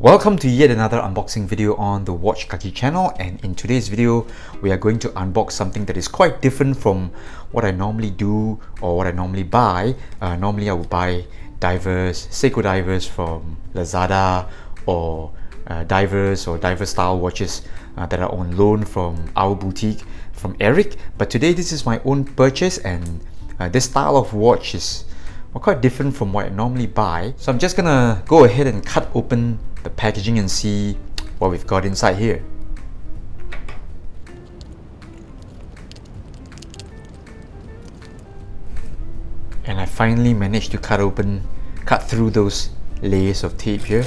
Welcome to yet another unboxing video on the Watch Kaki channel, and in today's video we are going to unbox something that is quite different from what I normally do or what I normally buy. Normally I would buy Seiko divers from Lazada, or divers or diver style watches that are on loan from our boutique from Eric. But today this is my own purchase, and this style of watch is quite different from what I normally buy. So I'm just gonna go ahead and cut open the packaging and see what we've got inside here. And I finally managed to cut through those layers of tape here.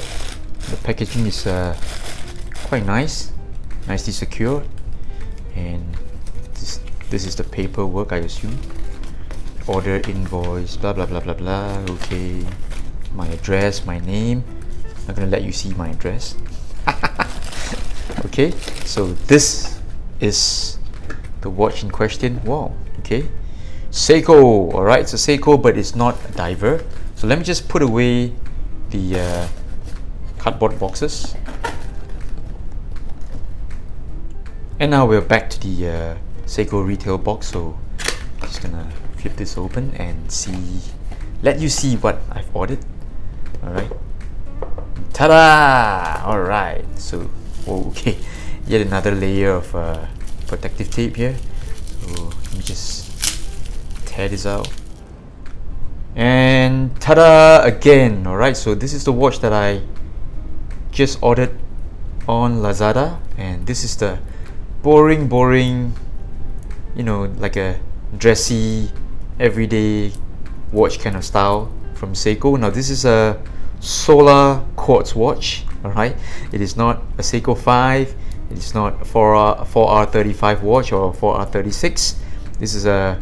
The packaging is quite nice, nicely secured, and this is the paperwork, I assume. Order, invoice, blah blah blah blah blah. Okay, my address, my name. I'm gonna let you see my address. Okay, so this is the watch in question. Wow, okay, Seiko. Alright, it's a Seiko, but it's not a diver. So let me just put away the cardboard boxes. And now we're back to the Seiko retail box. So I'm just gonna flip this open and let you see what I've ordered. Alright. Ta-da! Alright, so okay, yet another layer of protective tape here. So let me just tear this out, and ta-da again. Alright, so this is the watch that I just ordered on Lazada, and this is the boring, you know, like a dressy everyday watch kind of style from Seiko. Now this is a solar quartz watch. Alright, it is not a Seiko 5, it is not a 4R35 watch or 4R36. This is a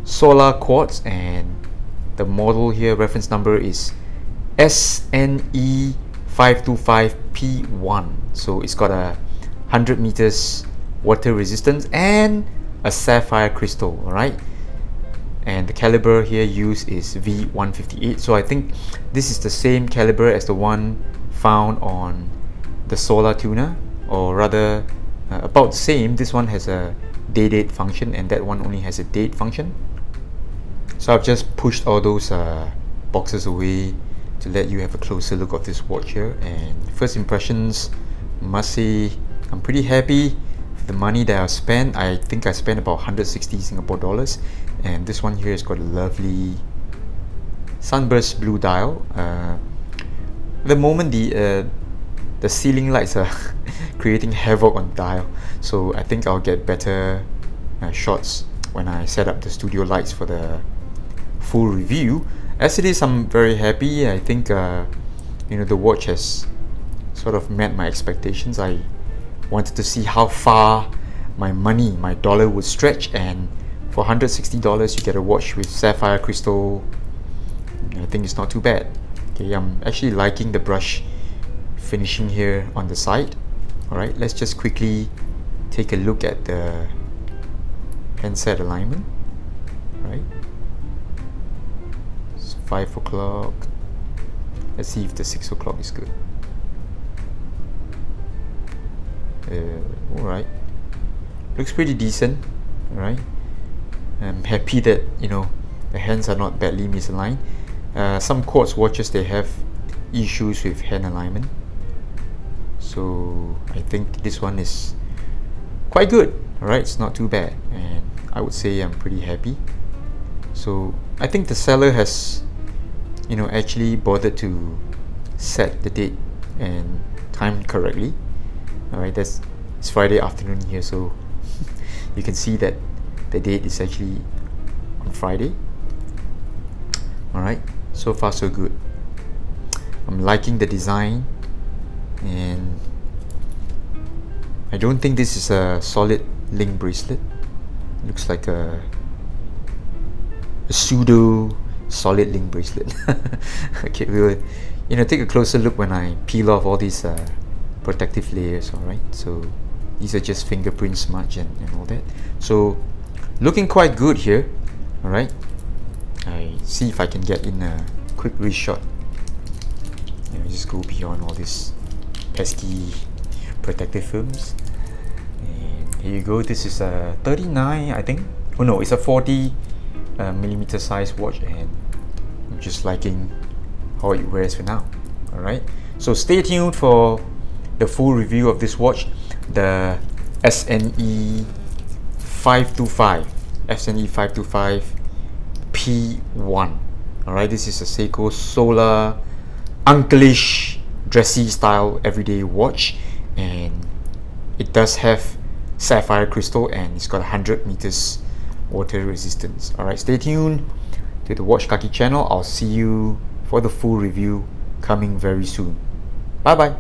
solar quartz, and the model here, reference number, is SNE525P1. so it's got a 100 meters water resistance and a sapphire crystal. Alright, and the caliber here used is V158. So I think this is the same caliber as the one found on the Solar Tuner, or rather about the same. This one has a day-date function, and that one only has a date function. So I've just pushed all those boxes away to let you have a closer look at this watch here. And first impressions, I must say I'm pretty happy with the money that I've spent. I think I spent about 160 Singapore dollars. And this one here has got a lovely Sunburst blue dial. At the moment the ceiling lights are creating havoc on the dial, so I think I'll get better shots when I set up the studio lights for the full review. As it is, I'm very happy. I think you know, the watch has sort of met my expectations. I wanted to see how far my dollar would stretch, and for $160 you get a watch with sapphire crystal. I think it's not too bad. Okay, I'm actually liking the brush finishing here on the side. Alright, let's just quickly take a look at the handset alignment. Right, it's 5 o'clock. Let's see if the 6 o'clock is good. Alright, looks pretty decent. Alright, I'm happy that, you know, the hands are not badly misaligned. Some quartz watches, they have issues with hand alignment, so I think this one is quite good. Alright, it's not too bad, and I would say I'm pretty happy. So I think the seller has, you know, actually bothered to set the date and time correctly. Alright, it's Friday afternoon here, so you can see that the date is actually on Friday. Alright, so far so good. I'm liking the design, and I don't think this is a solid link bracelet. It looks like a pseudo solid link bracelet. Okay, we'll, you know, take a closer look when I peel off all these protective layers. Alright, so these are just fingerprint smudge and all that. So looking quite good here. Alright, I see if I can get in a quick wrist shot. Just go beyond all this pesky protective films. And here you go. This is a 39, I think. Oh no, it's a 40 millimeter size watch, and I'm just liking how it wears for now. Alright, so stay tuned for the full review of this watch, the SNE525P1. Alright, this is a Seiko solar, uncleish, dressy style everyday watch, and it does have sapphire crystal, and it's got 100 meters water resistance. Alright, stay tuned to the Watch Kaki channel. I'll see you for the full review coming very soon. Bye bye.